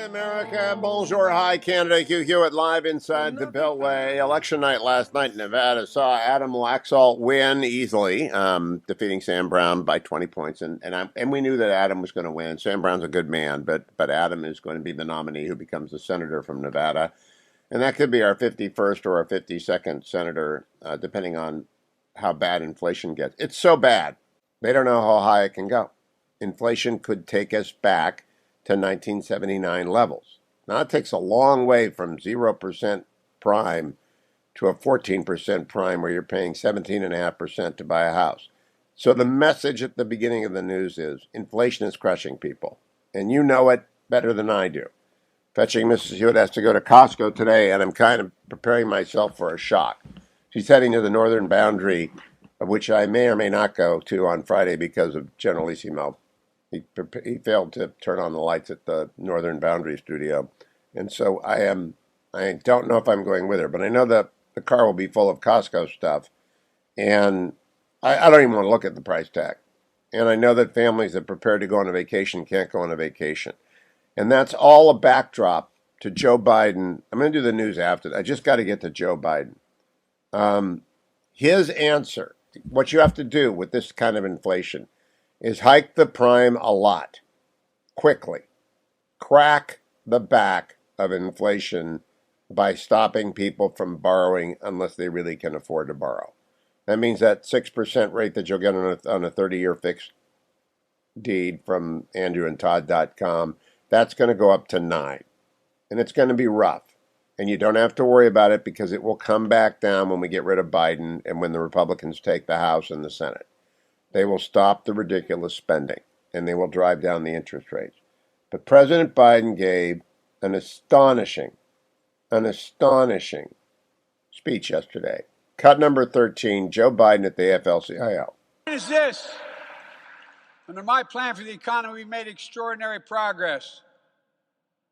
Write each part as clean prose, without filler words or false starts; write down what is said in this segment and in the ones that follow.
America. Bonjour. Hi, Canada. Hugh Hewitt live inside the Beltway. Election night last night in Nevada saw Adam Laxalt win easily, defeating Sam Brown by 20 points. And we knew that Adam was going to win. Sam Brown's a good man, but Adam is going to be the nominee who becomes the senator from Nevada. And that could be our 51st or our 52nd senator, depending on how bad inflation gets. It's so bad, they don't know how high it can go. Inflation could take us back to 1979 levels. Now, it takes a long way from 0% prime to a 14% prime where you're paying 17.5% to buy a house. So the message at the beginning of the news is inflation is crushing people. And you know it better than I do. Fetching Mrs. Hewitt has to go to Costco today, and I'm kind of preparing myself for a shock. She's heading to the northern boundary, of which I may or may not go to on Friday because of Generalissimo. He failed to turn on the lights at the northern boundary studio. And so I don't know if I'm going with her, but I know that the car will be full of Costco stuff. And I don't even want to look at the price tag. And I know that families that prepare to go on a vacation can't go on a vacation. And that's all a backdrop to Joe Biden. I'm going to do the news after that. I just got to get to Joe Biden. His answer, what you have to do with this kind of inflation, is hike the prime a lot, quickly. Crack the back of inflation by stopping people from borrowing unless they really can afford to borrow. That means that 6% rate that you'll get on a 30-year fixed deed from andrewandtodd.com, that's going to go up to 9. And it's going to be rough. And you don't have to worry about it because it will come back down when we get rid of Biden and when the Republicans take the House and the Senate. They will stop the ridiculous spending, and they will drive down the interest rates. But President Biden gave an astonishing speech yesterday. Cut number 13, Joe Biden at the AFL-CIO. What is this? Under my plan for the economy, we've made extraordinary progress.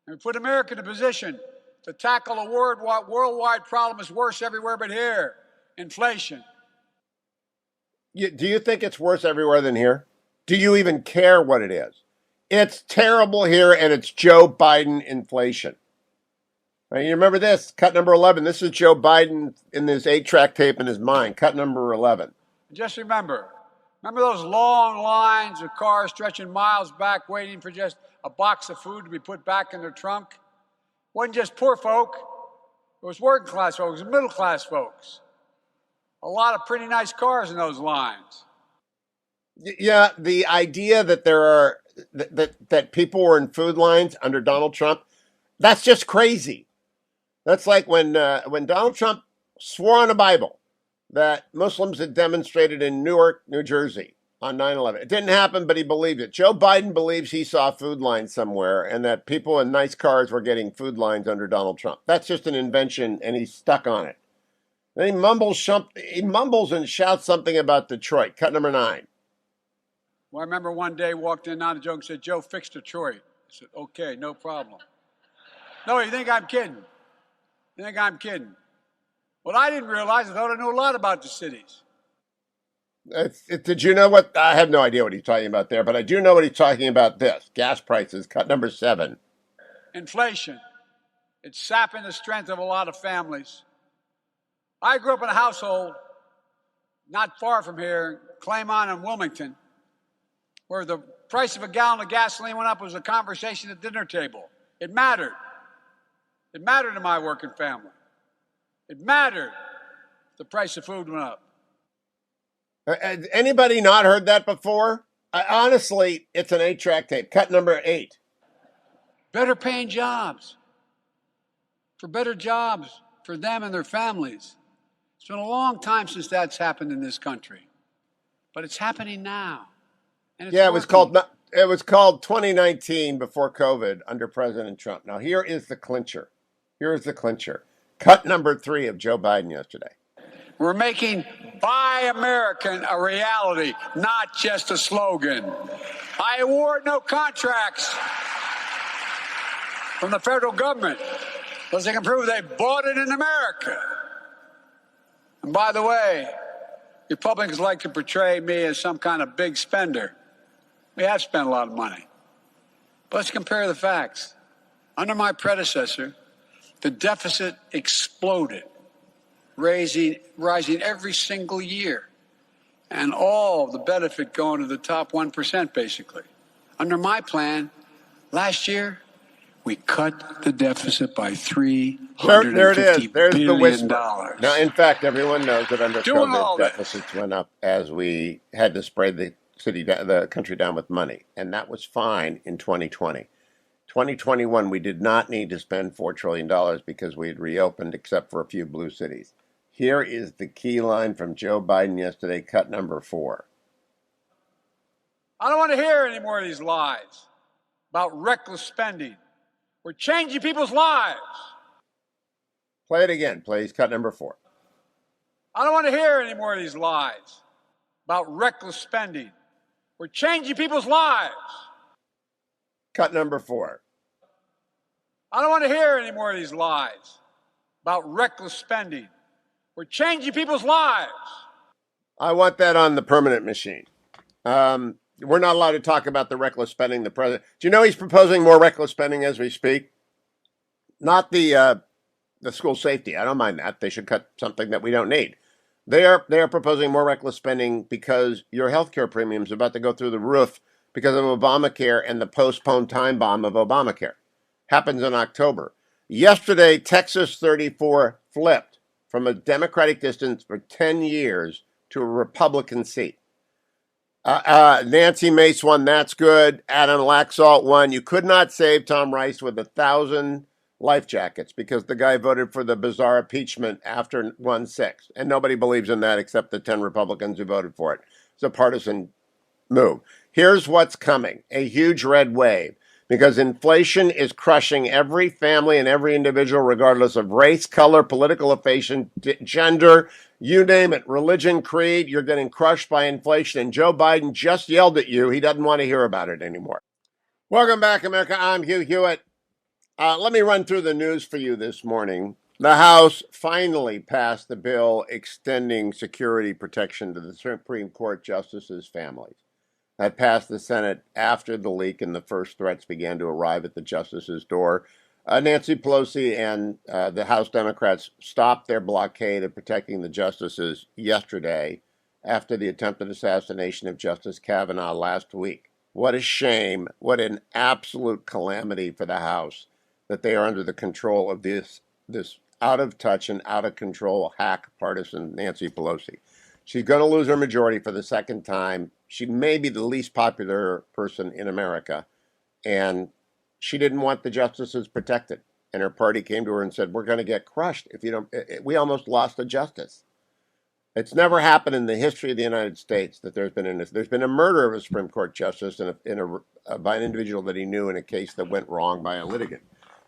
And we put America in a position to tackle a worldwide problem is worse everywhere but here, inflation. Do you think it's worse everywhere than here? Do you even care what it is? It's terrible here, and it's Joe Biden inflation. Right, you remember this? Cut number 11. This is Joe Biden in this 8-track tape in his mind. Cut number 11. Just remember those long lines of cars stretching miles back waiting for just a box of food to be put back in their trunk? It wasn't just poor folk. It was working class folks, middle class folks. A lot of pretty nice cars in those lines. Yeah, the idea that there are that people were in food lines under Donald Trump, that's just crazy. That's like when Donald Trump swore on the Bible that Muslims had demonstrated in Newark, New Jersey on 9/11. It didn't happen, but he believed it. Joe Biden believes he saw food lines somewhere and that people in nice cars were getting food lines under Donald Trump. That's just an invention, and he's stuck on it. Then he mumbles and shouts something about Detroit. Cut number 9. Well, I remember one day walked in, not a joke, and said, "Joe, fix Detroit." I said, "Okay, no problem." No, you think I'm kidding? You think I'm kidding? What I didn't realize, I thought I knew a lot about the cities. Did you know what? I have no idea what he's talking about there, but I do know what he's talking about this. Gas prices, cut number 7. Inflation. It's sapping the strength of a lot of families. I grew up in a household not far from here, Claymont and Wilmington, where the price of a gallon of gasoline went up. It was a conversation at the dinner table. It mattered. It mattered to my working family. It mattered. The price of food went up. Has anybody not heard that before? Honestly, it's an 8-track tape. Cut number 8. Better paying jobs. For better jobs for them and their families. It's been a long time since that's happened in this country. But it's happening now. And it's working. It was called 2019 before COVID under President Trump. Now here is the clincher. Cut number 3 of Joe Biden yesterday. We're making Buy American a reality, not just a slogan. I award no contracts from the federal government unless they can prove they bought it in America. And by the way, Republicans like to portray me as some kind of big spender. We have spent a lot of money. But let's compare the facts. Under my predecessor, the deficit exploded, rising every single year, and all the benefit going to the top 1%, basically. Under my plan, last year, we cut the deficit by $350 There it is. There's the billion. whisper. Now, in fact, everyone knows that under Doing COVID, all this. deficits went up as we had to spray the country down with money, and that was fine in 2020. 2021, we did not need to spend $4 trillion because we had reopened except for a few blue cities. Here is the key line from Joe Biden yesterday, cut number 4. I don't want to hear any more of these lies about reckless spending. We're changing people's lives. Play it again, please. Cut number 4. I don't want to hear any more of these lies about reckless spending. We're changing people's lives. Cut number 4. I don't want to hear any more of these lies about reckless spending. We're changing people's lives. I want that on the permanent machine. We're not allowed to talk about the reckless spending. The president, do you know he's proposing more reckless spending as we speak? Not the school safety. I don't mind that. They should cut something that we don't need. They are proposing more reckless spending because your healthcare premium is about to go through the roof because of Obamacare and the postponed time bomb of Obamacare. Happens in October. Yesterday, Texas 34 flipped from a Democratic distance for 10 years to a Republican seat. Nancy Mace won. That's good. Adam Laxalt won. You could not save Tom Rice with 1,000 life jackets because the guy voted for the bizarre impeachment after 1-6. And nobody believes in that except the 10 Republicans who voted for it. It's a partisan move. Here's what's coming. A huge red wave. Because inflation is crushing every family and every individual, regardless of race, color, political affiliation, gender, you name it, religion, creed, you're getting crushed by inflation. And Joe Biden just yelled at you. He doesn't want to hear about it anymore. Welcome back, America. I'm Hugh Hewitt. Let me run through the news for you this morning. The House finally passed the bill extending security protection to the Supreme Court justices' families. That passed the Senate after the leak and the first threats began to arrive at the justice's door. Nancy Pelosi and the House Democrats stopped their blockade of protecting the justices yesterday after the attempted assassination of Justice Kavanaugh last week. What a shame. What an absolute calamity for the House that they are under the control of this out of touch and out of control hack partisan Nancy Pelosi. She's going to lose her majority for the second time. She may be the least popular person in America, and she didn't want the justices protected. And her party came to her and said, "We're going to get crushed if you don't." We almost lost a justice. It's never happened in the history of the United States that there's been a murder of a Supreme Court justice by an individual that he knew in a case that went wrong by a litigant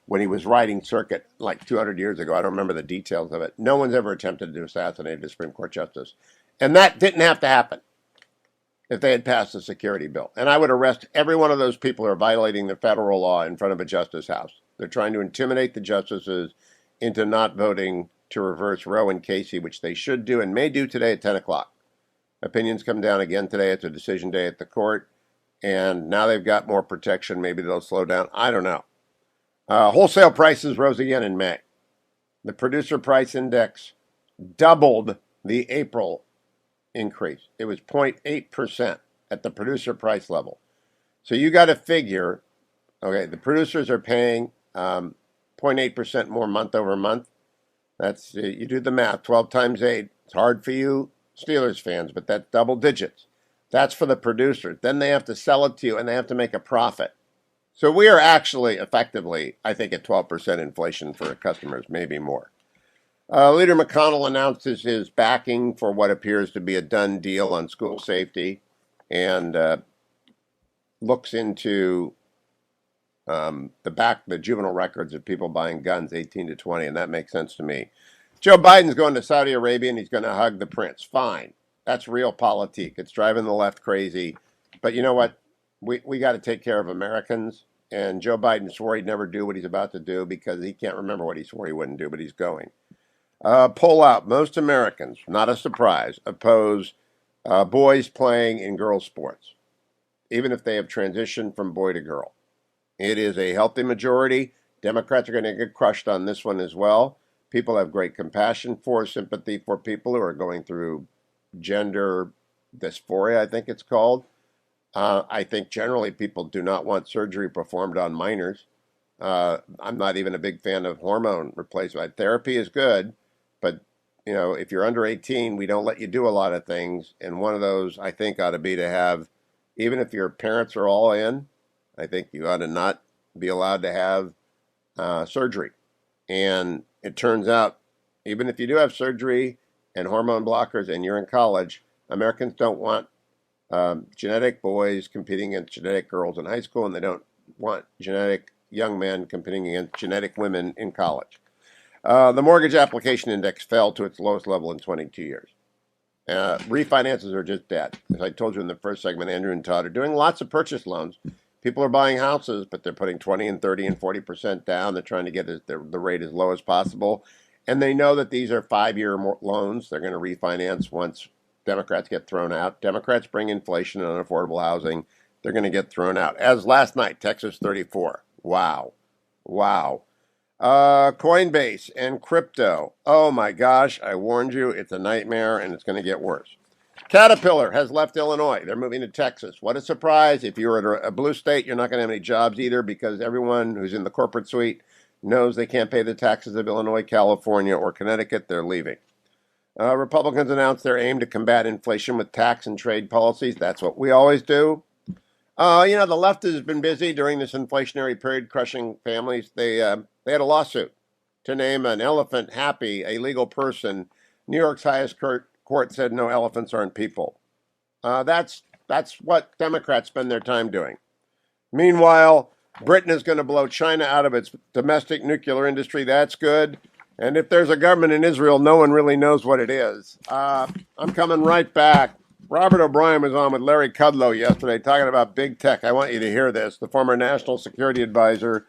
when he was riding circuit like 200 years ago. I don't remember the details of it. No one's ever attempted to assassinate a Supreme Court justice, and that didn't have to happen if they had passed the security bill. And I would arrest every one of those people who are violating the federal law in front of a justice house. They're trying to intimidate the justices into not voting to reverse Roe and Casey, which they should do and may do today at 10 o'clock. Opinions come down again today. It's a decision day at the court. And now they've got more protection. Maybe they'll slow down. I don't know. Wholesale prices rose again in May. The producer price index doubled the April increase. It was 0.8% at the producer price level. So you got to figure, okay, the producers are paying 0.8% more month over month. That's, you do the math, 12 times 8. It's hard for you Steelers fans, but that's double digits. That's for the producers. Then they have to sell it to you, and they have to make a profit. So we are actually effectively, I think, at 12% inflation for customers, maybe more. Leader McConnell announced his backing for what appears to be a done deal on school safety and looks into the juvenile records of people buying guns 18 to 20, and that makes sense to me. Joe Biden's going to Saudi Arabia, and he's going to hug the prince. Fine. That's realpolitik. It's driving the left crazy. But you know what? We got to take care of Americans, and Joe Biden swore he'd never do what he's about to do because he can't remember what he swore he wouldn't do, but he's going. Poll out. Most Americans, not a surprise, oppose boys playing in girls' sports, even if they have transitioned from boy to girl. It is a healthy majority. Democrats are going to get crushed on this one as well. People have great compassion for, sympathy for people who are going through gender dysphoria, I think it's called. I think generally people do not want surgery performed on minors. I'm not even a big fan of hormone replacement. Therapy is good, but if you're under 18, we don't let you do a lot of things. And one of those, I think, ought to be to have, even if your parents are all in, I think you ought to not be allowed to have surgery. And it turns out, even if you do have surgery and hormone blockers and you're in college, Americans don't want genetic boys competing against genetic girls in high school, and they don't want genetic young men competing against genetic women in college. The mortgage application index fell to its lowest level in 22 years. Refinances are just dead. As I told you in the first segment, Andrew and Todd are doing lots of purchase loans. People are buying houses, but they're putting 20 and 30 and 40% down. They're trying to get the rate as low as possible. And they know that these are 5-year loans. They're going to refinance once Democrats get thrown out. Democrats bring inflation and unaffordable housing. They're going to get thrown out. As last night, Texas 34. Wow. Wow. Coinbase and crypto. Oh my gosh, I warned you, it's a nightmare and it's going to get worse. Caterpillar has left Illinois. They're moving to Texas. What a surprise. If you're at a blue state, you're not going to have any jobs either, because everyone who's in the corporate suite knows they can't pay the taxes of Illinois, California, or Connecticut. They're leaving. Republicans announced their aim to combat inflation with tax and trade policies. That's what we always do. The left has been busy during this inflationary period crushing families. They had a lawsuit to name an elephant happy a legal person. New York's highest court said no, elephants aren't people. That's what Democrats spend their time doing. Meanwhile, Britain is going to blow China out of its domestic nuclear industry. That's good. And if there's a government in Israel, no one really knows what it is. I'm coming right back. Robert O'Brien was on with Larry Kudlow yesterday talking about big tech. I want you to hear this. The former national security advisor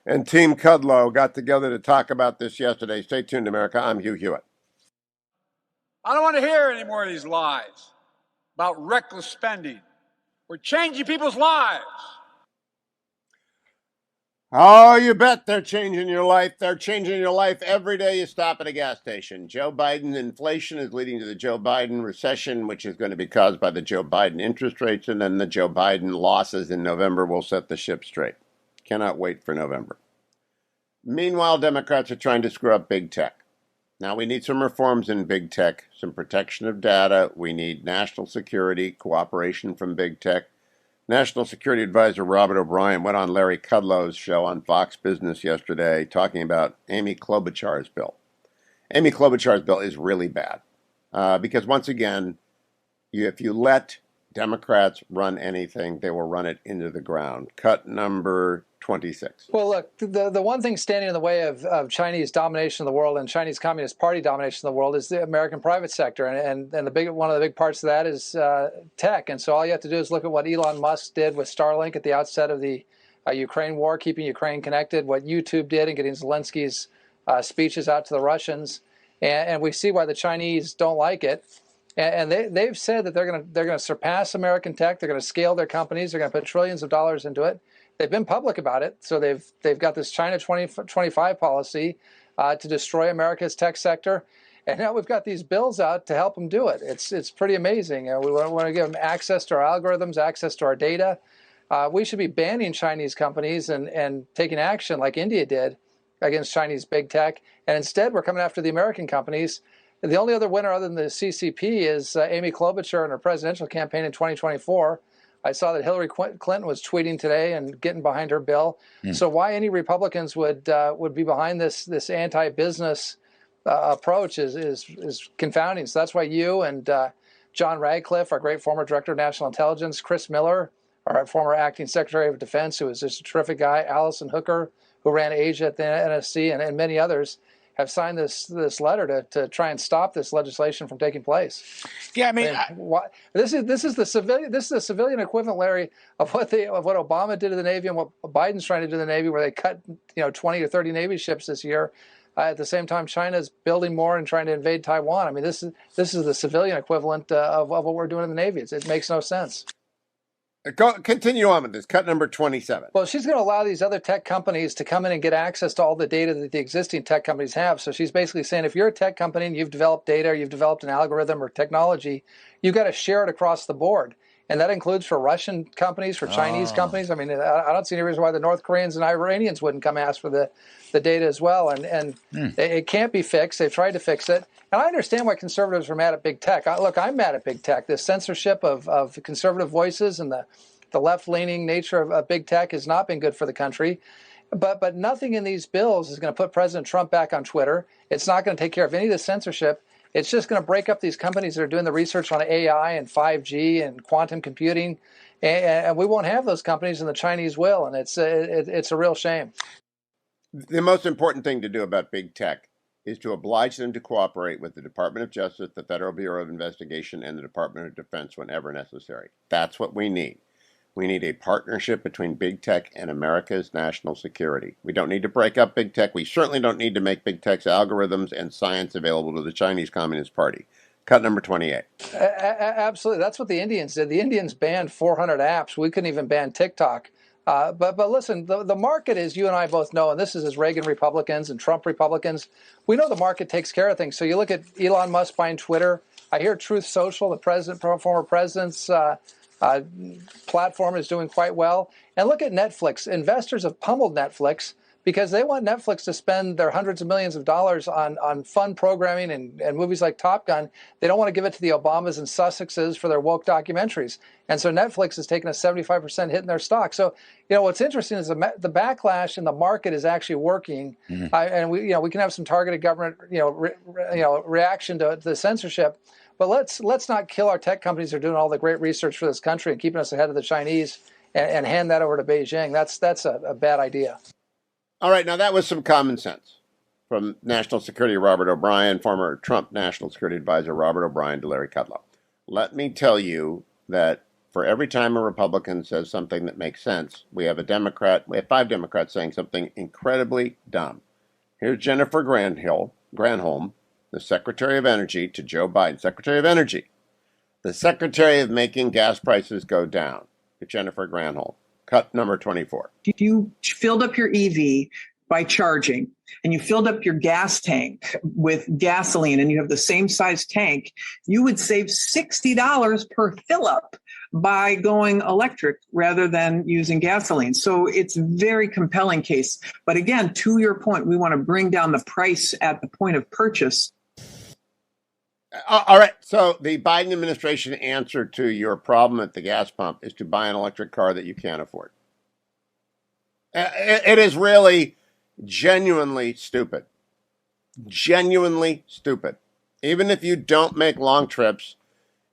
and Team Kudlow got together to talk about this yesterday. Stay tuned, America. I'm Hugh Hewitt. I don't want to hear any more of these lies about reckless spending. We're changing people's lives. Oh, you bet they're changing your life. They're changing your life every day you stop at a gas station. Joe Biden's inflation is leading to the Joe Biden recession, which is going to be caused by the Joe Biden interest rates, and then the Joe Biden losses in November will set the ship straight. Cannot wait for November. Meanwhile, Democrats are trying to screw up big tech. Now, we need some reforms in big tech, some protection of data. We need national security, cooperation from big tech. National Security Advisor Robert O'Brien went on Larry Kudlow's show on Fox Business yesterday talking about Amy Klobuchar's bill. Amy Klobuchar's bill is really bad because, once again, if you let Democrats run anything, they will run it into the ground. Cut number 26. Well, look, the one thing standing in the way of Chinese domination of the world and Chinese Communist Party domination of the world is the American private sector, and one of the big parts of that is tech. And so all you have to do is look at what Elon Musk did with Starlink at the outset of the Ukraine war, keeping Ukraine connected. What YouTube did in getting Zelensky's speeches out to the Russians, and we see why the Chinese don't like it. And they've said that they're going to surpass American tech. They're going to scale their companies. They're going to put trillions of dollars into it. They've been public about it. So they've got this China 2025 policy to destroy America's tech sector. And now we've got these bills out to help them do it. It's pretty amazing. We want to give them access to our algorithms, access to our data. We should be banning Chinese companies and taking action like India did against Chinese big tech. And instead, we're coming after the American companies. The only other winner other than the CCP is Amy Klobuchar in her presidential campaign in 2024. I saw that Hillary Clinton was tweeting today and getting behind her bill. So why any Republicans would be behind this anti-business approach is confounding. So that's why you and John Radcliffe, our great former director of national intelligence, Chris Miller, our former acting secretary of defense, who was just a terrific guy, Allison Hooker, who ran Asia at the NSC, and many others, have signed this letter to try and stop this legislation from taking place. Yeah, I mean, this is the civilian equivalent, Larry, of what Obama did to the Navy and what Biden's trying to do to the Navy, where they cut 20 or 30 Navy ships this year. At the same time, China's building more and trying to invade Taiwan. I mean, this is the civilian equivalent of what we're doing in the Navy. It makes no sense. Continue on with this. Cut number 27. Well, she's going to allow these other tech companies to come in and get access to all the data that the existing tech companies have. So she's basically saying if you're a tech company and you've developed data or you've developed an algorithm or technology, you've got to share it across the board. And that includes for Russian companies, for Chinese companies. I mean, I don't see any reason why the North Koreans and Iranians wouldn't come ask for the data as well. And it can't be fixed. They've tried to fix it. And I understand why conservatives are mad at big tech. Look, I'm mad at big tech. The censorship of conservative voices and the left-leaning nature of big tech has not been good for the country. But nothing in these bills is going to put President Trump back on Twitter. It's not going to take care of any of the censorship. It's just going to break up these companies that are doing the research on AI and 5G and quantum computing. And we won't have those companies, and the Chinese will. And it's a real shame. The most important thing to do about big tech is to oblige them to cooperate with the Department of Justice, the Federal Bureau of Investigation, and the Department of Defense whenever necessary. That's what we need. We need a partnership between big tech and America's national security. We don't need to break up big tech. We certainly don't need to make big tech's algorithms and science available to the Chinese Communist Party. Cut number 28. Absolutely. That's what the Indians did. The Indians banned 400 apps. We couldn't even ban TikTok. But listen, the market, as you and I both know, and this is as Reagan Republicans and Trump Republicans, we know the market takes care of things. So you look at Elon Musk buying Twitter. I hear Truth Social, the former president's platform, is doing quite well. And look at Netflix. Investors have pummeled Netflix because they want Netflix to spend their hundreds of millions of dollars on fun programming and movies like Top Gun. They don't want to give it to the Obamas and Sussexes for their woke documentaries. And so Netflix has taken a 75% hit in their stock. So, what's interesting is the backlash in the market is actually working. And we can have some targeted government, reaction to the censorship. But let's not kill our tech companies that are doing all the great research for this country and keeping us ahead of the Chinese and hand that over to Beijing. That's a bad idea. All right, now that was some common sense from National Security Robert O'Brien, former Trump National Security Advisor Robert O'Brien to Larry Kudlow. Let me tell you that for every time a Republican says something that makes sense, we have 5 Democrats saying something incredibly dumb. Here's Jennifer Granholm, the Secretary of Energy to Joe Biden. Secretary of Energy, the Secretary of making gas prices go down, to Jennifer Granholm. Cut number 24. If you filled up your EV by charging and you filled up your gas tank with gasoline and you have the same size tank, you would save $60 per fill up by going electric rather than using gasoline. So it's a very compelling case. But again, to your point, we want to bring down the price at the point of purchase. All right. So the Biden administration answer to your problem at the gas pump is to buy an electric car that you can't afford. It is really genuinely stupid. Genuinely stupid. Even if you don't make long trips,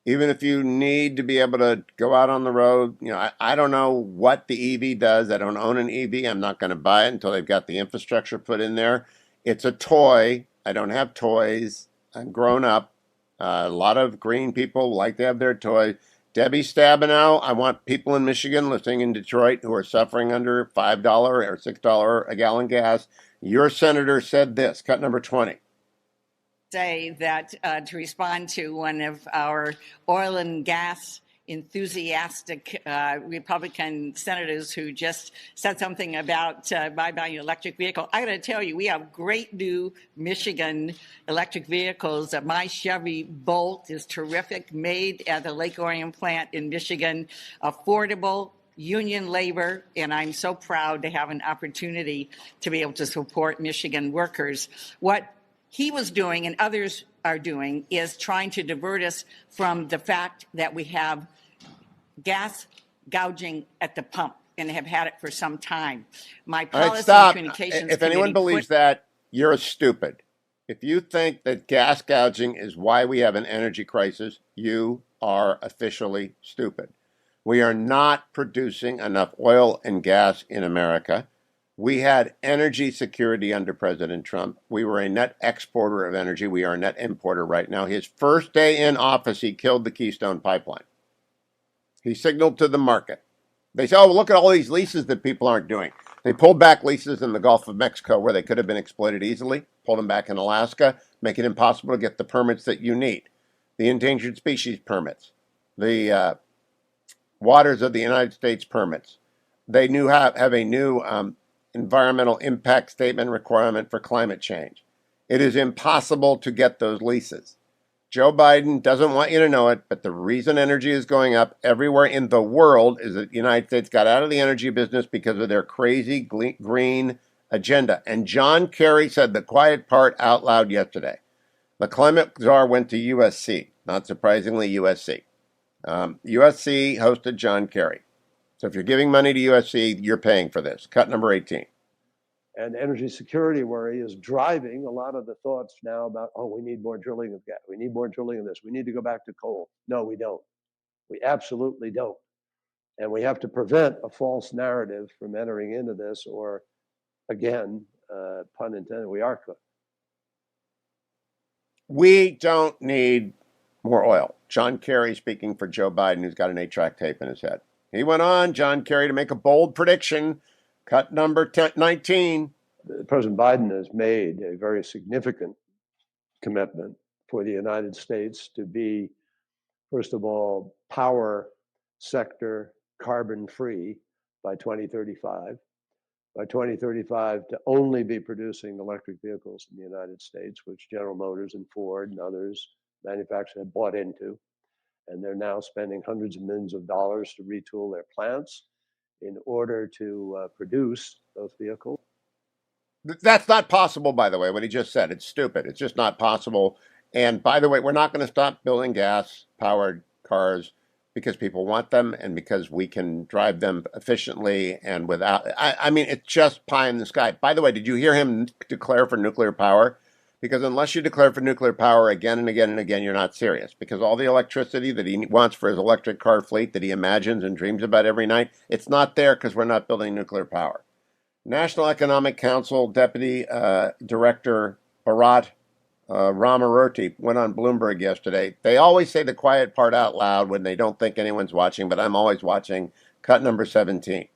even if you need to be able to go out on the road, I don't know what the EV does. I don't own an EV. I'm not going to buy it until they've got the infrastructure put in there. It's a toy. I don't have toys. I'm grown up. A lot of green people like to have their toys. Debbie Stabenow, I want people in Michigan listening in Detroit who are suffering under $5 or $6 a gallon gas. Your senator said this, cut number 20. Say that to respond to one of our oil and gas enthusiastic Republican senators who just said something about buying an electric vehicle. I got to tell you, we have great new Michigan electric vehicles. My Chevy Bolt is terrific, made at the Lake Orion plant in Michigan, affordable, union labor, and I'm so proud to have an opportunity to be able to support Michigan workers. What he was doing and others are doing is trying to divert us from the fact that we have gas gouging at the pump and have had it for some time. My policy and communications if anyone believes that, you're stupid. If you think that gas gouging is why we have an energy crisis, you are officially stupid. We are not producing enough oil and gas in America. We had energy security under President Trump. We were a net exporter of energy. We are a net importer right now. His first day in office, he killed the Keystone Pipeline. He signaled to the market. They said, well, look at all these leases that people aren't doing. They pulled back leases in the Gulf of Mexico where they could have been exploited easily, pulled them back in Alaska, make it impossible to get the permits that you need. The endangered species permits, the waters of the United States permits. They have a new environmental impact statement requirement for climate change. It is impossible to get those leases. Joe Biden doesn't want you to know it, but the reason energy is going up everywhere in the world is that the United States got out of the energy business because of their crazy green agenda. And John Kerry said the quiet part out loud yesterday. The climate czar went to USC, not surprisingly, USC. USC hosted John Kerry. So if you're giving money to USC, you're paying for this. Cut number 18. And energy security worry is driving a lot of the thoughts now about, oh, we need more drilling of gas. We need more drilling of this. We need to go back to coal. No, we don't. We absolutely don't. And we have to prevent a false narrative from entering into this, or again, pun intended, we are cooked. We don't need more oil. John Kerry speaking for Joe Biden, who's got an 8-track tape in his head. He went on, John Kerry, to make a bold prediction. Cut number 19. President Biden has made a very significant commitment for the United States to be, first of all, power sector carbon free by 2035. By 2035, to only be producing electric vehicles in the United States, which General Motors and Ford and others manufacturers have bought into. And they're now spending hundreds of millions of dollars to retool their plants in order to produce those vehicles. That's not possible, by the way, what he just said. It's stupid. It's just not possible. And by the way, we're not going to stop building gas-powered cars because people want them and because we can drive them efficiently and without... I mean, it's just pie in the sky. By the way, did you hear him declare for nuclear power? Because unless you declare for nuclear power again and again and again, you're not serious. Because all the electricity that he wants for his electric car fleet that he imagines and dreams about every night, it's not there because we're not building nuclear power. National Economic Council Deputy Director Bharat Ramaroti went on Bloomberg yesterday. They always say the quiet part out loud when they don't think anyone's watching, but I'm always watching. Cut number 17.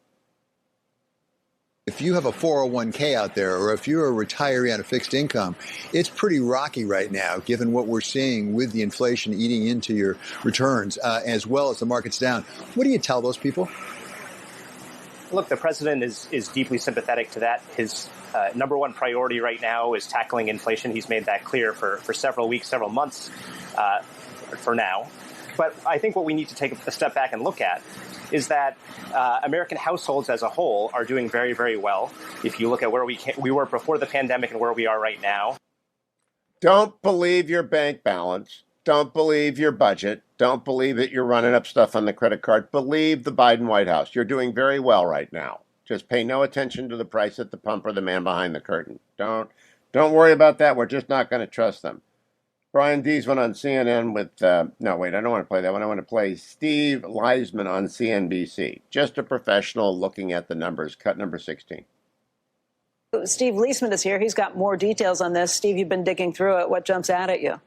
If you have a 401k out there, or if you're a retiree on a fixed income, it's pretty rocky right now, given what we're seeing with the inflation eating into your returns, as well as the market's down. What do you tell those people? Look, the president is deeply sympathetic to that. His number one priority right now is tackling inflation. He's made that clear for several weeks, several months for now. But I think what we need to take a step back and look at is that American households as a whole are doing very, very well. If you look at where we were before the pandemic and where we are right now. Don't believe your bank balance. Don't believe your budget. Don't believe that you're running up stuff on the credit card. Believe the Biden White House. You're doing very well right now. Just pay no attention to the price at the pump or the man behind the curtain. Don't worry about that. We're just not going to trust them. Brian Dees went on CNN with, no, wait, I don't want to play that one. I want to play Steve Leisman on CNBC. Just a professional looking at the numbers. Cut number 16. Steve Leisman is here. He's got more details on this. Steve, you've been digging through it. What jumps out at you?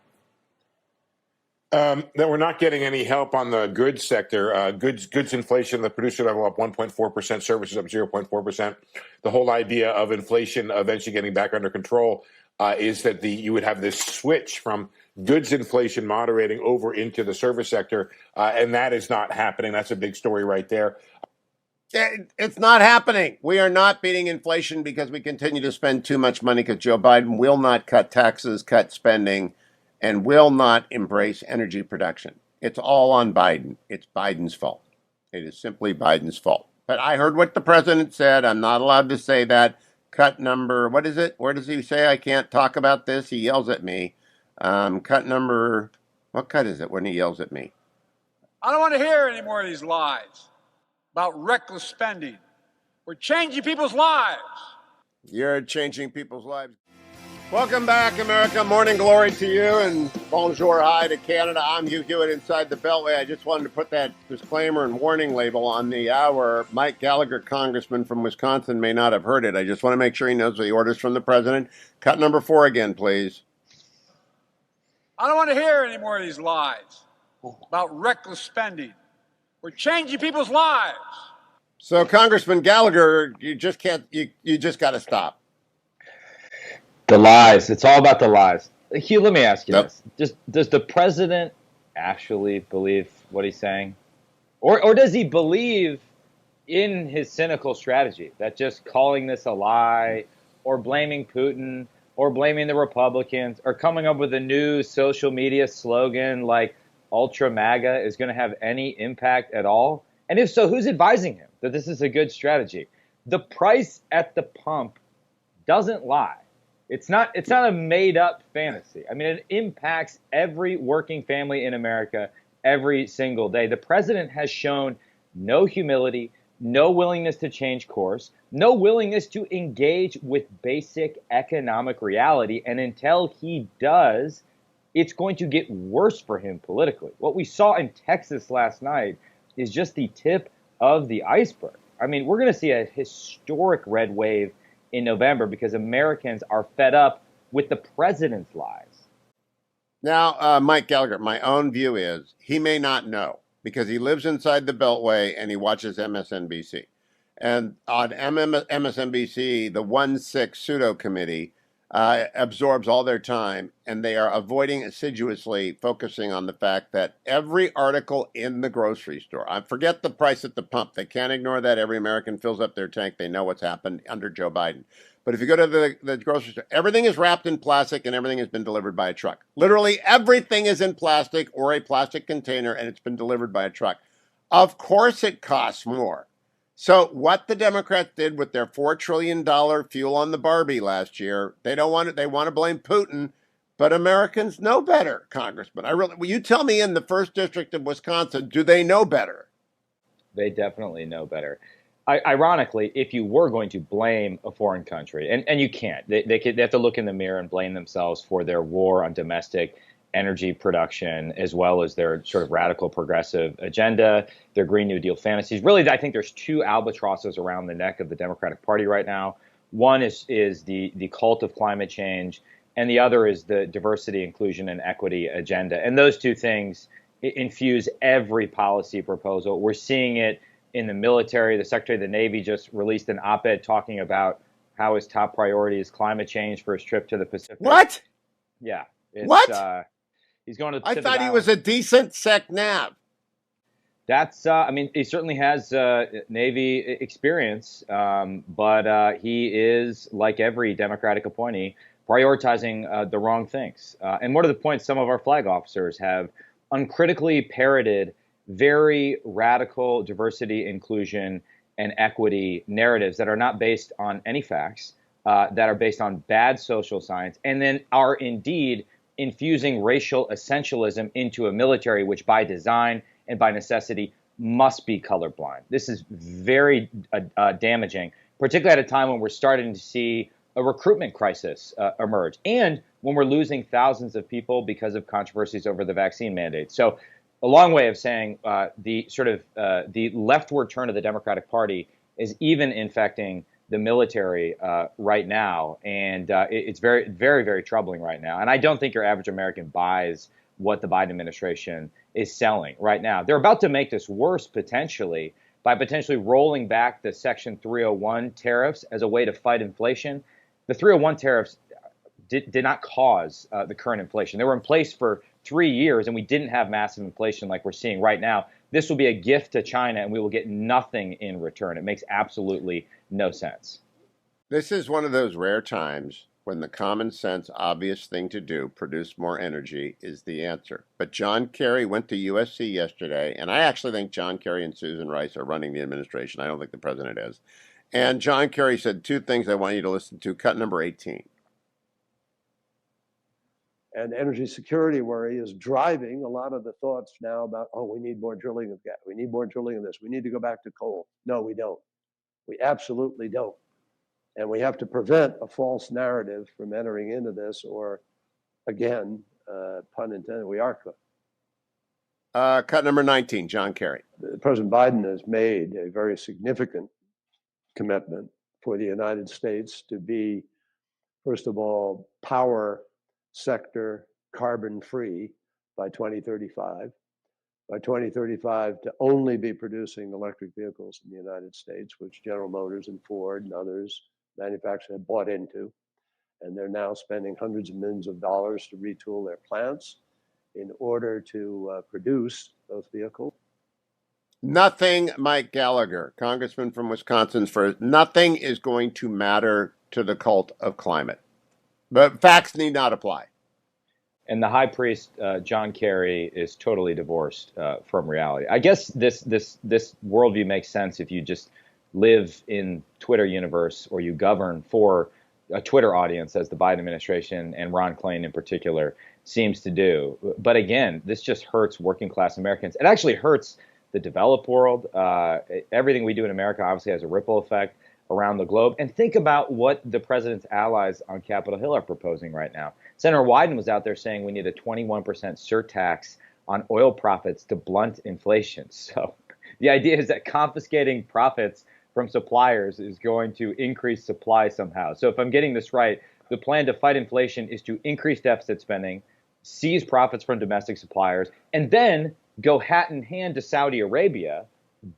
That we're not getting any help on the goods sector. Goods inflation, the producer level up 1.4%, services up 0.4%. The whole idea of inflation eventually getting back under control is that you would have this switch from goods inflation moderating over into the service sector, and that is not happening. That's a big story right there. It's not happening. We are not beating inflation because we continue to spend too much money because Joe Biden will not cut taxes, cut spending, and will not embrace energy production. It's all on Biden. It's Biden's fault. It is simply Biden's fault. But I heard what the president said. I'm not allowed to say that. Cut number, what is it? Where does he say I can't talk about this? He yells at me. Cut number, what cut is it when he yells at me? I don't want to hear any more of these lies about reckless spending. We're changing people's lives. You're changing people's lives. Welcome back, America. Morning glory to you and bonjour, hi to Canada. I'm Hugh Hewitt inside the Beltway. I just wanted to put that disclaimer and warning label on the hour. Mike Gallagher, congressman from Wisconsin, may not have heard it. I just want to make sure he knows the orders from the president. Cut number 4 again, please. I don't want to hear any more of these lies about reckless spending. We're changing people's lives. So, Congressman Gallagher, you just can't, you just got to stop. The lies. It's all about the lies. Hugh, let me ask you this. Does the president actually believe what he's saying? Or does he believe in his cynical strategy that just calling this a lie or blaming Putin or blaming the Republicans or coming up with a new social media slogan like Ultra MAGA is going to have any impact at all? And if so, who's advising him that this is a good strategy? The price at the pump doesn't lie. It's not a made up fantasy. I mean, it impacts every working family in America every single day. The president has shown no humility, no willingness to change course, no willingness to engage with basic economic reality. And until he does, it's going to get worse for him politically. What we saw in Texas last night is just the tip of the iceberg. I mean, we're going to see a historic red wave in November because Americans are fed up with the president's lies. Now, Mike Gallagher, my own view is he may not know because he lives inside the Beltway and he watches MSNBC. And on MSNBC, the 1-6 pseudo committee absorbs all their time, and they are avoiding assiduously focusing on the fact that every article in the grocery store, I forget the price at the pump, they can't ignore that. Every American fills up their tank. They know what's happened under Joe Biden. But if you go to the grocery store, everything is wrapped in plastic and everything has been delivered by a truck. Literally everything is in plastic or a plastic container and it's been delivered by a truck. Of course it costs more. So what the Democrats did with their $4 trillion fuel on the Barbie last year, they want to blame Putin, but Americans know better, Congressman. Will you tell me in the 1st District of Wisconsin, do they know better? They definitely know better. Ironically, if you were going to blame a foreign country, and you can't, they have to look in the mirror and blame themselves for their war on domestic energy production, as well as their sort of radical progressive agenda, their Green New Deal fantasies. Really, I think there's two albatrosses around the neck of the Democratic Party right now. One is the cult of climate change, and the other is the diversity, inclusion, and equity agenda. And those two things infuse every policy proposal. We're seeing it in the military. The Secretary of the Navy just released an op-ed talking about how his top priority is climate change for his trip to the Pacific. What? Yeah. What? He's going to the Pacific I thought he Islands. was a decent sec-nav. That's, I mean, he certainly has Navy experience, but he is, like every Democratic appointee, prioritizing the wrong things. And more to the point, some of our flag officers have uncritically parroted very radical diversity, inclusion, and equity narratives that are not based on any facts, that are based on bad social science, and then are indeed infusing racial essentialism into a military which by design and by necessity must be colorblind. This is very damaging, particularly at a time when we're starting to see a recruitment crisis emerge, and when we're losing thousands of people because of controversies over the vaccine mandate. So a long way of saying the sort of the leftward turn of the Democratic Party is even infecting the military right now, and it's very, very, very troubling right now. And I don't think your average American buys what the Biden administration is selling right now. They're about to make this worse potentially by potentially rolling back the Section 301 tariffs as a way to fight inflation. The 301 tariffs did not cause the current inflation. They were in place for 3 years, and we didn't have massive inflation like we're seeing right now. This will be a gift to China, and we will get nothing in return. It makes absolutely no sense. This is one of those rare times when the common sense, obvious thing to do, produce more energy, is the answer. But John Kerry went to USC yesterday, and I actually think John Kerry and Susan Rice are running the administration. I don't think the president is. And John Kerry said two things I want you to listen to. Cut number 18. And energy security worry is driving a lot of the thoughts now about, oh, we need more drilling of gas. We need more drilling of this. We need to go back to coal. No, we don't. We absolutely don't. And we have to prevent a false narrative from entering into this, or again, pun intended, we are cooked. Cut number 19, John Kerry. President Biden has made a very significant commitment for the United States to be, first of all, power sector carbon free by 2035. By 2035, to only be producing electric vehicles in the United States, which General Motors and Ford and others manufacturers have bought into. And they're now spending hundreds of millions of dollars to retool their plants in order to produce those vehicles. Nothing, Mike Gallagher, congressman from Wisconsin, for nothing is going to matter to the cult of climate. But facts need not apply. And the high priest, John Kerry, is totally divorced from reality. I guess this worldview makes sense if you just live in Twitter universe or you govern for a Twitter audience, as the Biden administration and Ron Klain in particular seems to do. But again, this just hurts working class Americans. It actually hurts the developed world. Everything we do in America obviously has a ripple effect around the globe. And think about what the president's allies on Capitol Hill are proposing right now. Senator Wyden was out there saying we need a 21% surtax on oil profits to blunt inflation. So the idea is that confiscating profits from suppliers is going to increase supply somehow. So if I'm getting this right, the plan to fight inflation is to increase deficit spending, seize profits from domestic suppliers, and then go hat in hand to Saudi Arabia,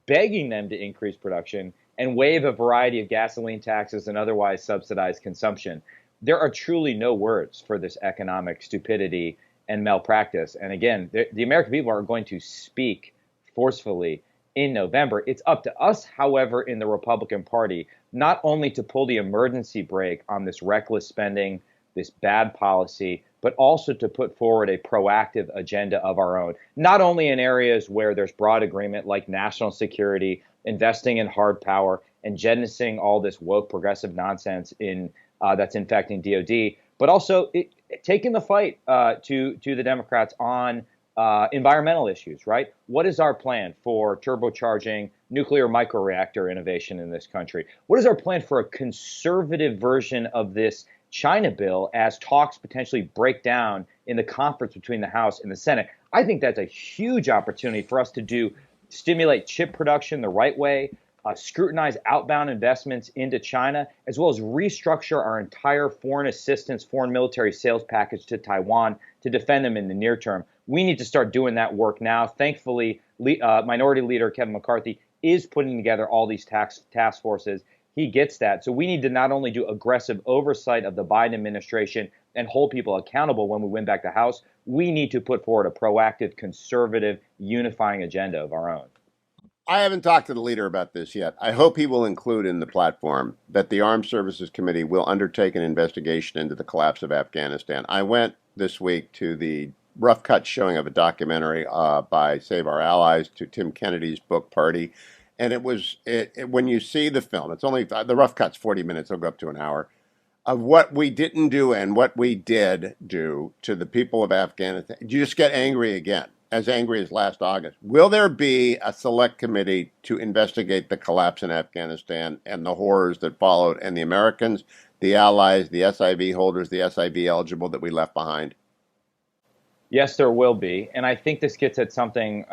begging them to increase production and waive a variety of gasoline taxes and otherwise subsidize consumption. There are truly no words for this economic stupidity and malpractice. And again, the American people are going to speak forcefully in November. It's up to us, however, in the Republican Party, not only to pull the emergency brake on this reckless spending, this bad policy, but also to put forward a proactive agenda of our own, not only in areas where there's broad agreement like national security, investing in hard power, and jettisoning all this woke progressive nonsense in that's infecting DOD, but also taking the fight to the Democrats on environmental issues, right? What is our plan for turbocharging nuclear microreactor innovation in this country? What is our plan for a conservative version of this China bill as talks potentially break down in the conference between the House and the Senate? I think that's a huge opportunity for us to stimulate chip production the right way, scrutinize outbound investments into China, as well as restructure our entire foreign assistance, foreign military sales package to Taiwan to defend them in the near term. We need to start doing that work now. Thankfully, Minority Leader Kevin McCarthy is putting together all these task forces. He gets that. So we need to not only do aggressive oversight of the Biden administration and hold people accountable when we win back the House, we need to put forward a proactive, conservative, unifying agenda of our own. I haven't talked to the leader about this yet. I hope he will include in the platform that the Armed Services Committee will undertake an investigation into the collapse of Afghanistan. I went this week to the rough cut showing of a documentary by Save Our Allies to Tim Kennedy's book party. And when you see the film, it's only, the rough cut's 40 minutes, it'll go up to an hour, of what we didn't do and what we did do to the people of Afghanistan. You just get angry again. As angry as last August. Will there be a select committee to investigate the collapse in Afghanistan and the horrors that followed, and the Americans, the allies, the SIV holders, the SIV eligible that we left behind? Yes, there will be. And I think this gets at something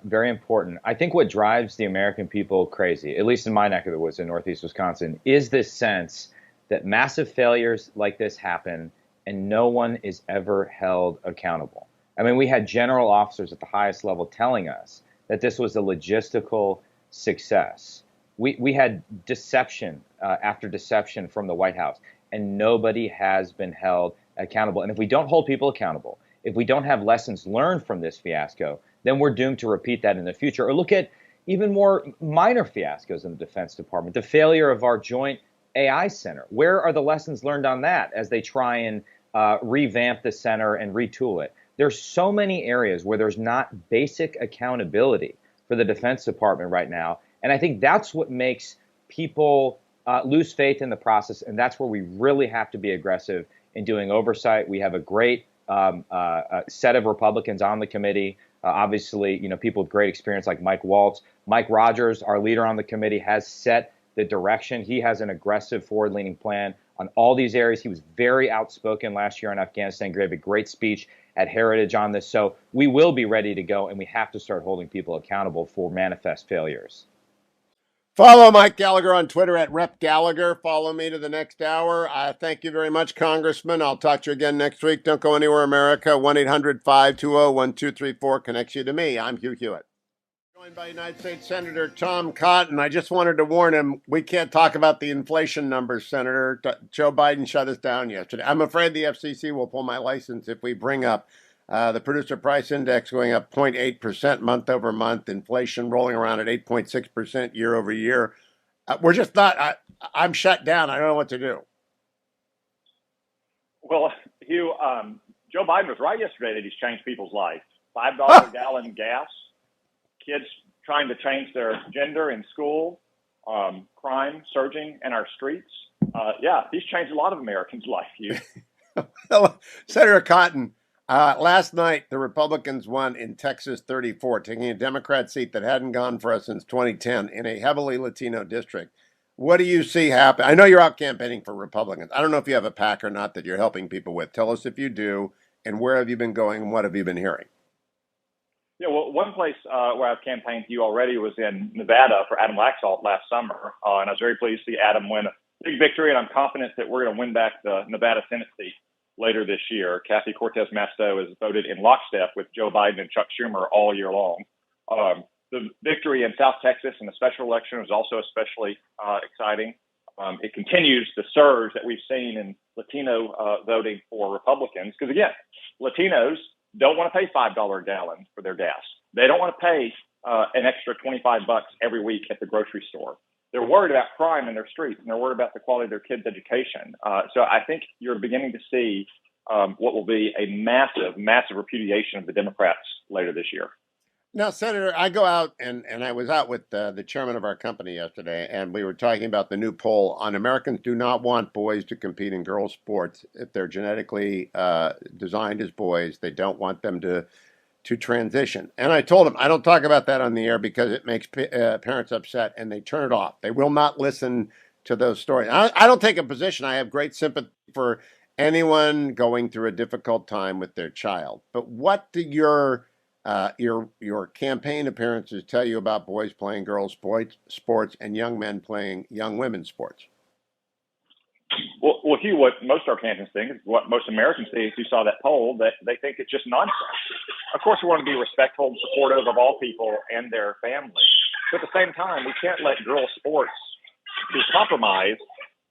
very important. I think what drives the American people crazy, at least in my neck of the woods in Northeast Wisconsin, is this sense that massive failures like this happen and no one is ever held accountable. I mean, we had general officers at the highest level telling us that this was a logistical success. We had deception after deception from the White House, and nobody has been held accountable. And if we don't hold people accountable, if we don't have lessons learned from this fiasco, then we're doomed to repeat that in the future. Or look at even more minor fiascos in the Defense Department, the failure of our Joint AI Center. Where are the lessons learned on that as they try and revamp the center and retool it? There's so many areas where there's not basic accountability for the Defense Department right now. And I think that's what makes people lose faith in the process. And that's where we really have to be aggressive in doing oversight. We have a great set of Republicans on the committee. Obviously, people with great experience like Mike Waltz. Mike Rogers, our leader on the committee, has set the direction. He has an aggressive forward-leaning plan on all these areas. He was very outspoken last year in Afghanistan, gave a great speech at Heritage on this. So we will be ready to go, and we have to start holding people accountable for manifest failures. Follow Mike Gallagher on Twitter at Rep Gallagher. Follow me to the next hour. Thank you very much, Congressman. I'll talk to you again next week. Don't go anywhere, America. 1-800-520-1234 connects you to me. I'm Hugh Hewitt. Joined by United States Senator Tom Cotton. I just wanted to warn him, we can't talk about the inflation numbers, Senator. Joe Biden shut us down yesterday. I'm afraid the FCC will pull my license if we bring up The producer price index going up 0.8% month over month. Inflation rolling around at 8.6% year over year. We're just not. I'm shut down. I don't know what to do. Well, Hugh, Joe Biden was right yesterday that he's changed people's lives. $5 a gallon gas, kids trying to change their gender in school, crime surging in our streets. Yeah, he's changed a lot of Americans' life, Hugh. Senator Cotton, last night the Republicans won in Texas 34, taking a Democrat seat that hadn't gone for us since 2010 in a heavily Latino district. What do you see happen? I know you're out campaigning for Republicans. I don't know if you have a PAC or not that you're helping people with. Tell us if you do, and where have you been going, and what have you been hearing? Yeah, well, one place where I've campaigned to you already was in Nevada for Adam Laxalt last summer, and I was very pleased to see Adam win a big victory, and I'm confident that we're going to win back the Nevada Senate seat later this year. Kathy Cortez Masto has voted in lockstep with Joe Biden and Chuck Schumer all year long. The victory in South Texas in the special election was also especially exciting. It continues the surge that we've seen in Latino voting for Republicans, because again, Latinos don't want to pay $5 a gallon for their gas. They don't want to pay an extra $25 every week at the grocery store. They're worried about crime in their streets, and they're worried about the quality of their kids' education. So I think you're beginning to see what will be a massive, massive repudiation of the Democrats later this year. Now, Senator, I go out and I was out with the chairman of our company yesterday, and we were talking about the new poll on Americans do not want boys to compete in girls' sports. If they're genetically designed as boys, they don't want them to transition. And I told him, I don't talk about that on the air because it makes parents upset, and they turn it off. They will not listen to those stories. I don't take a position. I have great sympathy for anyone going through a difficult time with their child. But what do your campaign appearances tell you about boys playing girls' sports and young men playing young women's sports? Well, Hugh, what most of our campaigns think is what most Americans see if you saw that poll, that they think it's just nonsense. Of course, we want to be respectful and supportive of all people and their families. But at the same time, we can't let girls' sports be compromised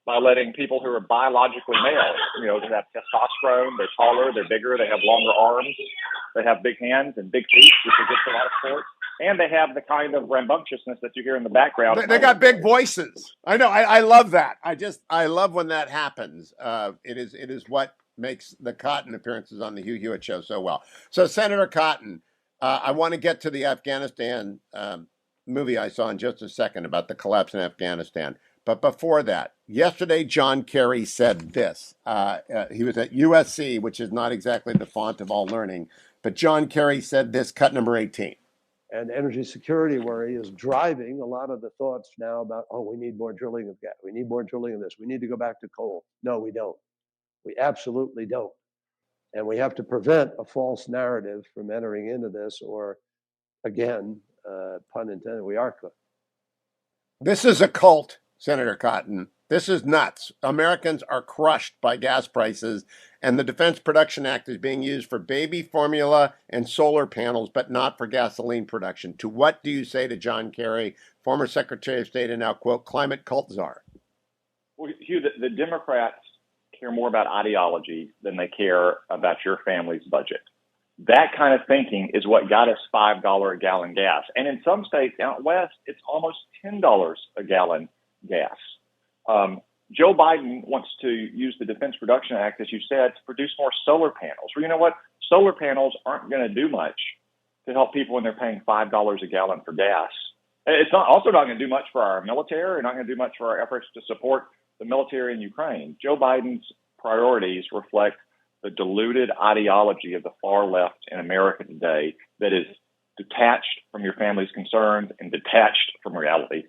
by letting people who are biologically male, that have testosterone, they're taller, they're bigger, they have longer arms, they have big hands and big teeth, which are good for a lot of sports, and they have the kind of rambunctiousness that you hear in the background. They got big voices. I know. I love that. I love when that happens. It is what makes the Cotton appearances on the Hugh Hewitt Show so well. So, Senator Cotton, I want to get to the Afghanistan movie I saw in just a second about the collapse in Afghanistan. But before that, yesterday, John Kerry said this. He was at USC, which is not exactly the font of all learning. But John Kerry said this, cut number 18. And energy security worry is driving a lot of the thoughts now about, we need more drilling of gas. We need more drilling of this. We need to go back to coal. No, we don't. We absolutely don't. And we have to prevent a false narrative from entering into this, or again, pun intended, we are cooked. This is a cult, Senator Cotton. This is nuts. Americans are crushed by gas prices, and the Defense Production Act is being used for baby formula and solar panels, but not for gasoline production. To what do you say to John Kerry, former Secretary of State and now, quote, climate cult czar? Well, Hugh, the Democrats care more about ideology than they care about your family's budget. That kind of thinking is what got us $5 a gallon gas. And in some states out west, it's almost $10 a gallon gas. Joe Biden wants to use the Defense Production Act, as you said, to produce more solar panels. Well, you know what? Solar panels aren't going to do much to help people when they're paying $5 a gallon for gas. It's also not going to do much for our military, or not going to do much for our efforts to support the military in Ukraine. Joe Biden's priorities reflect the diluted ideology of the far left in America today that is detached from your family's concerns and detached from reality.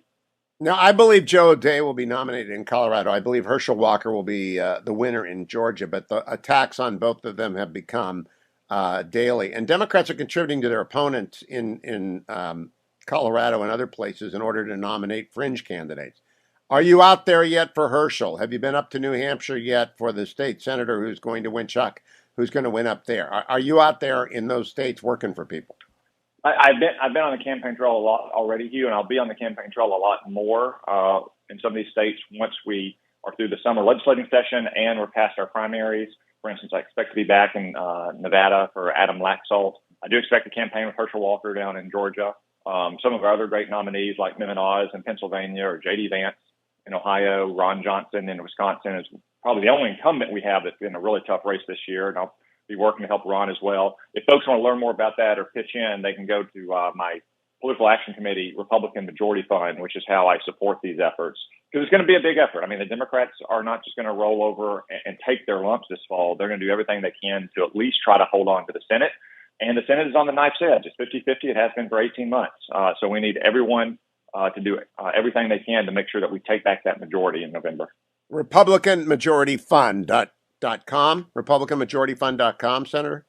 Now, I believe Joe O'Dea will be nominated in Colorado. I believe Herschel Walker will be the winner in Georgia, but the attacks on both of them have become daily. And Democrats are contributing to their opponents in Colorado and other places in order to nominate fringe candidates. Are you out there yet for Herschel? Have you been up to New Hampshire yet for the state senator who's going to win, Chuck, who's going to win up there? Are you out there in those states working for people? I've been on the campaign trail a lot already, Hugh, and I'll be on the campaign trail a lot more in some of these states once we are through the summer legislating session and we're past our primaries. For instance, I expect to be back in Nevada for Adam Laxalt. I do expect to campaign with Herschel Walker down in Georgia. Some of our other great nominees like Mehmet Oz in Pennsylvania or J.D. Vance in Ohio, Ron Johnson in Wisconsin is probably the only incumbent we have that's in a really tough race this year. And I'll be working to help Ron as well. If folks want to learn more about that or pitch in, they can go to my Political Action Committee Republican Majority Fund, which is how I support these efforts. Because it's going to be a big effort. I mean, the Democrats are not just going to roll over and take their lumps this fall. They're going to do everything they can to at least try to hold on to the Senate. And the Senate is on the knife's edge. It's 50-50. It has been for 18 months. So we need everyone to do everything they can to make sure that we take back that majority in November. RepublicanMajorityFund.com, RepublicanMajorityFund.com, Senator?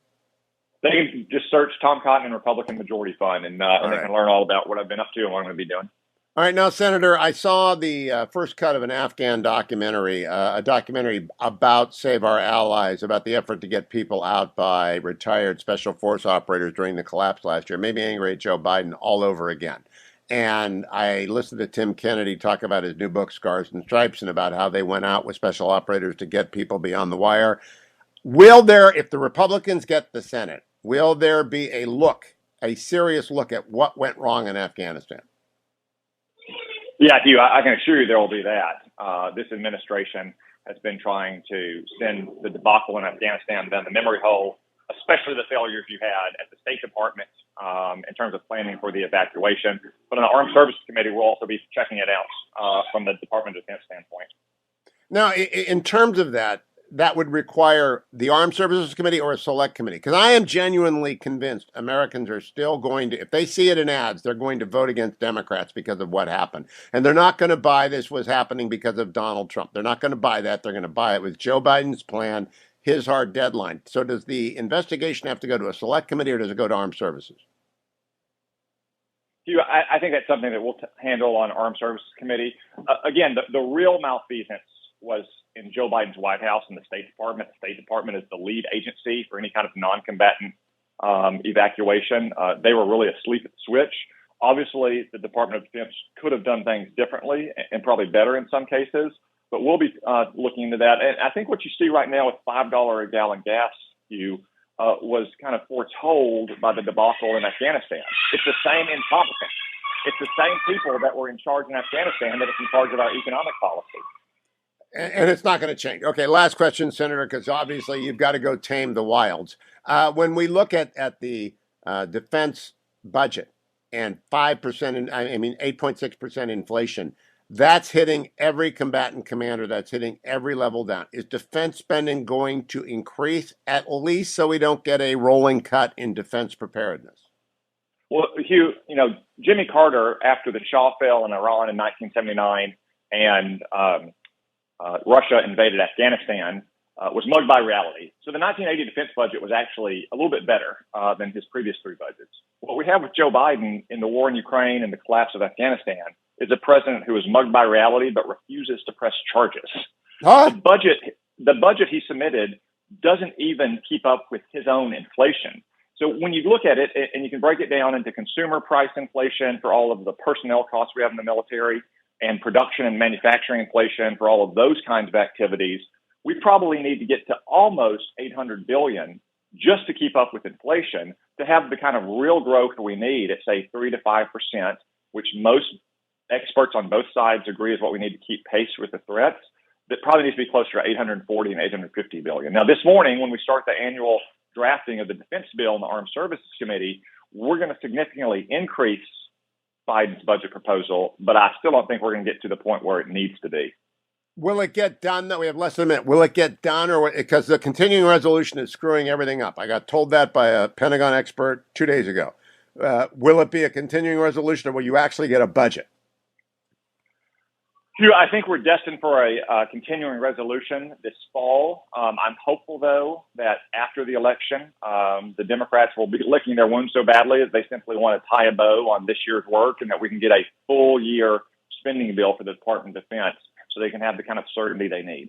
They can just search Tom Cotton and Republican Majority Fund, and they can learn all about what I've been up to and what I'm going to be doing. All right, now, Senator, I saw the first cut of an Afghan documentary, a documentary about Save Our Allies, about the effort to get people out by retired Special Force operators during the collapse last year. Made me angry at Joe Biden all over again. And I listened to Tim Kennedy talk about his new book, Scars and Stripes, and about how they went out with special operators to get people beyond the wire. Will there, if the Republicans get the Senate, will there be a serious look at what went wrong in Afghanistan? Yeah, Hugh, I can assure you there will be that. This administration has been trying to send the debacle in Afghanistan down the memory hole, especially the failures you had at the State Department in terms of planning for the evacuation. But on the Armed Services Committee, we'll also be checking it out from the Department of Defense standpoint. Now, in terms of that would require the Armed Services Committee or a select committee? Because I am genuinely convinced Americans are still going to, if they see it in ads, they're going to vote against Democrats because of what happened. And they're not going to buy this was happening because of Donald Trump. They're not going to buy that. They're going to buy it with Joe Biden's plan, his hard deadline. So does the investigation have to go to a select committee or does it go to Armed Services? Hugh, I think that's something that we'll handle on Armed Services Committee. Again, the real malfeasance was in Joe Biden's White House and the State Department. The State Department is the lead agency for any kind of non-combatant evacuation. They were really asleep at the switch. Obviously, the Department of Defense could have done things differently and probably better in some cases, but we'll be looking into that. And I think what you see right now with $5 a gallon gas, Hugh, was kind of foretold by the debacle in Afghanistan. It's the same incompetence. It's the same people that were in charge in Afghanistan that is in charge of our economic policy. And it's not going to change. Okay, last question, Senator, because obviously you've got to go tame the wilds. When we look at the defense budget and 8.6% inflation, that's hitting every combatant commander. That's hitting every level down. Is defense spending going to increase at least so we don't get a rolling cut in defense preparedness? Well, Hugh, Jimmy Carter, after the Shah fell in Iran in 1979 and Russia invaded Afghanistan, was mugged by reality. So the 1980 defense budget was actually a little bit better than his previous three budgets. What we have with Joe Biden in the war in Ukraine and the collapse of Afghanistan is a president who is mugged by reality but refuses to press charges. Huh? The budget he submitted doesn't even keep up with his own inflation. So when you look at it, and you can break it down into consumer price inflation for all of the personnel costs we have in the military, and production and manufacturing inflation for all of those kinds of activities, we probably need to get to almost $800 billion just to keep up with inflation to have the kind of real growth we need at, say, 3 to 5%, which most experts on both sides agree is what we need to keep pace with the threats. That probably needs to be closer to 840 and 850 billion. Now, this morning, when we start the annual drafting of the defense bill in the Armed Services Committee, we're going to significantly increase Biden's budget proposal, but I still don't think we're going to get to the point where it needs to be. Will it get done? That we have less than a minute. Will it get done, or because the continuing resolution is screwing everything up? I got told that by a Pentagon expert 2 days ago. Will it be a continuing resolution, or will you actually get a budget? Hugh, I think we're destined for a continuing resolution this fall. I'm hopeful, though, that after the election, the Democrats will be licking their wounds so badly that they simply want to tie a bow on this year's work and that we can get a full year spending bill for the Department of Defense so they can have the kind of certainty they need.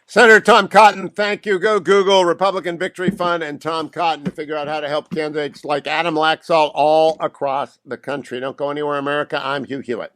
Senator Tom Cotton, thank you. Go Google Republican Victory Fund and Tom Cotton to figure out how to help candidates like Adam Laxalt all across the country. Don't go anywhere, America. I'm Hugh Hewitt.